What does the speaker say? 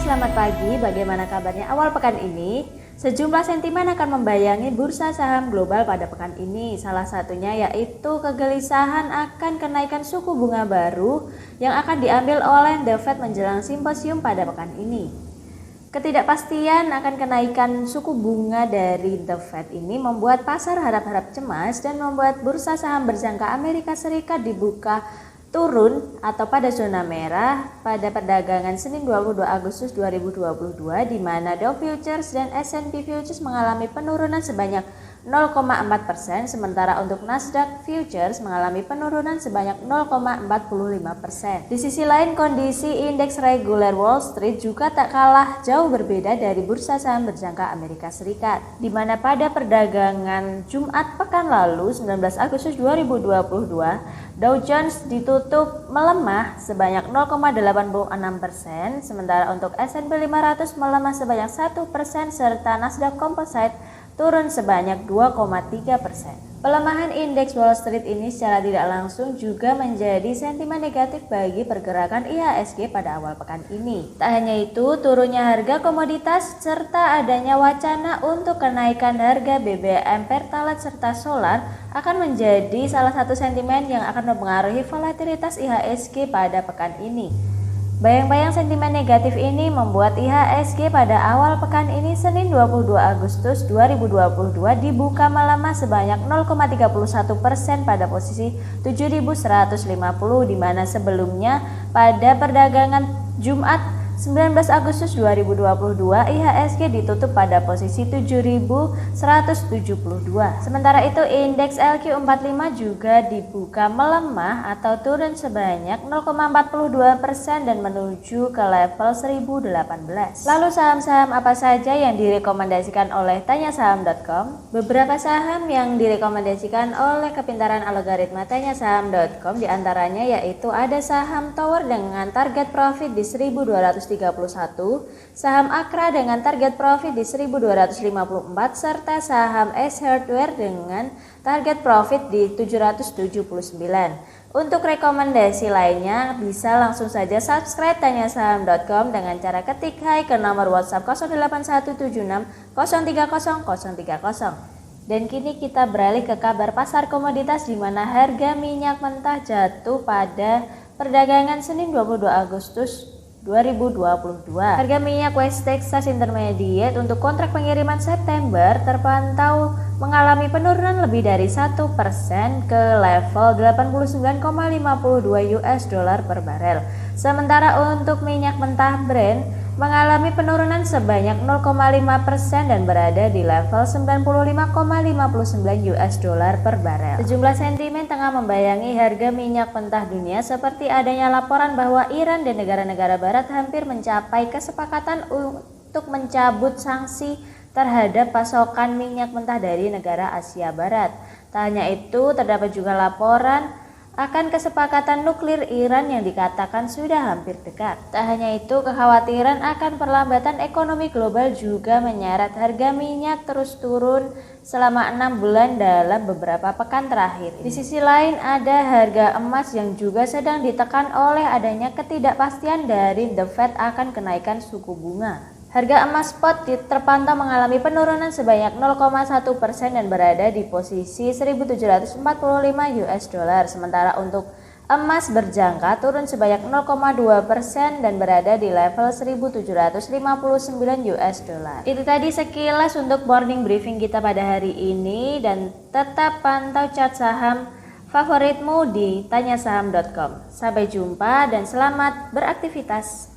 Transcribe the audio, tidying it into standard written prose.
selamat pagi. Bagaimana kabarnya awal pekan ini? Sejumlah sentimen akan membayangi bursa saham global pada pekan ini. Salah satunya yaitu kegelisahan akan kenaikan suku bunga baru yang akan diambil oleh The Fed menjelang simposium pada pekan ini. Ketidakpastian akan kenaikan suku bunga dari The Fed ini membuat pasar harap-harap cemas dan membuat bursa saham berjangka Amerika Serikat dibuka turun atau pada zona merah pada perdagangan Senin 22 Agustus 2022 di mana Dow Futures dan S&P Futures mengalami penurunan sebanyak 0,4%, sementara untuk Nasdaq Futures mengalami penurunan sebanyak 0,45%. Di sisi lain, kondisi indeks reguler Wall Street juga tak kalah jauh berbeda dari bursa saham berjangka Amerika Serikat, di mana pada perdagangan Jumat pekan lalu 19 Agustus 2022 Dow Jones ditutup melemah sebanyak 0,86%, sementara untuk S&P 500 melemah sebanyak 1% serta Nasdaq Composite turun sebanyak 2,3%. Pelemahan indeks Wall Street ini secara tidak langsung juga menjadi sentimen negatif bagi pergerakan IHSG pada awal pekan ini. Tak hanya itu, turunnya harga komoditas serta adanya wacana untuk kenaikan harga BBM, Pertalite serta solar akan menjadi salah satu sentimen yang akan mempengaruhi volatilitas IHSG pada pekan ini. Bayang-bayang sentimen negatif ini membuat IHSG pada awal pekan ini Senin 22 Agustus 2022 dibuka melemah sebanyak 0,31% pada posisi 7.150, di mana sebelumnya pada perdagangan Jumat 19 Agustus 2022 IHSG ditutup pada posisi 7.172. Sementara itu indeks LQ45 juga dibuka melemah atau turun sebanyak 0,42% dan menuju ke level 1018. Lalu saham-saham apa saja yang direkomendasikan oleh tanyasaham.com? Beberapa saham yang direkomendasikan oleh kepintaran algoritma tanyasaham.com diantaranya yaitu ada saham Tower dengan target profit di 1.231, saham Akra dengan target profit di 1.254, serta saham S Hardware dengan target profit di 779. Untuk rekomendasi lainnya bisa langsung saja subscribe tanyasaham.com dengan cara ketik hai ke nomor WhatsApp 0817603030. Dan kini kita beralih ke kabar pasar komoditas di mana harga minyak mentah jatuh pada perdagangan Senin 22 Agustus 2022. Harga minyak West Texas Intermediate untuk kontrak pengiriman September terpantau mengalami penurunan lebih dari 1% ke level 89,52 US dollar per barel. Sementara untuk minyak mentah Brent mengalami penurunan sebanyak 0,5% dan berada di level 95,59 US dollar per barel. Sejumlah sentimen tengah membayangi harga minyak mentah dunia seperti adanya laporan bahwa Iran dan negara-negara barat hampir mencapai kesepakatan untuk mencabut sanksi terhadap pasokan minyak mentah dari negara Asia Barat. Tak hanya itu, terdapat juga laporan akan kesepakatan nuklir Iran yang dikatakan sudah hampir dekat. Tak hanya itu, kekhawatiran akan perlambatan ekonomi global juga menyeret harga minyak terus turun selama 6 bulan dalam beberapa pekan terakhir. Di sisi lain, ada harga emas yang juga sedang ditekan oleh adanya ketidakpastian dari The Fed akan kenaikan suku bunga. Harga emas spot terpantau mengalami penurunan sebanyak 0,1% dan berada di posisi 1.745 US dollar. Sementara untuk emas berjangka turun sebanyak 0,2% dan berada di level 1.759 US dollar. Itu tadi sekilas untuk morning briefing kita pada hari ini, dan tetap pantau chart saham favoritmu di tanyasaham.com. Sampai jumpa dan selamat beraktivitas.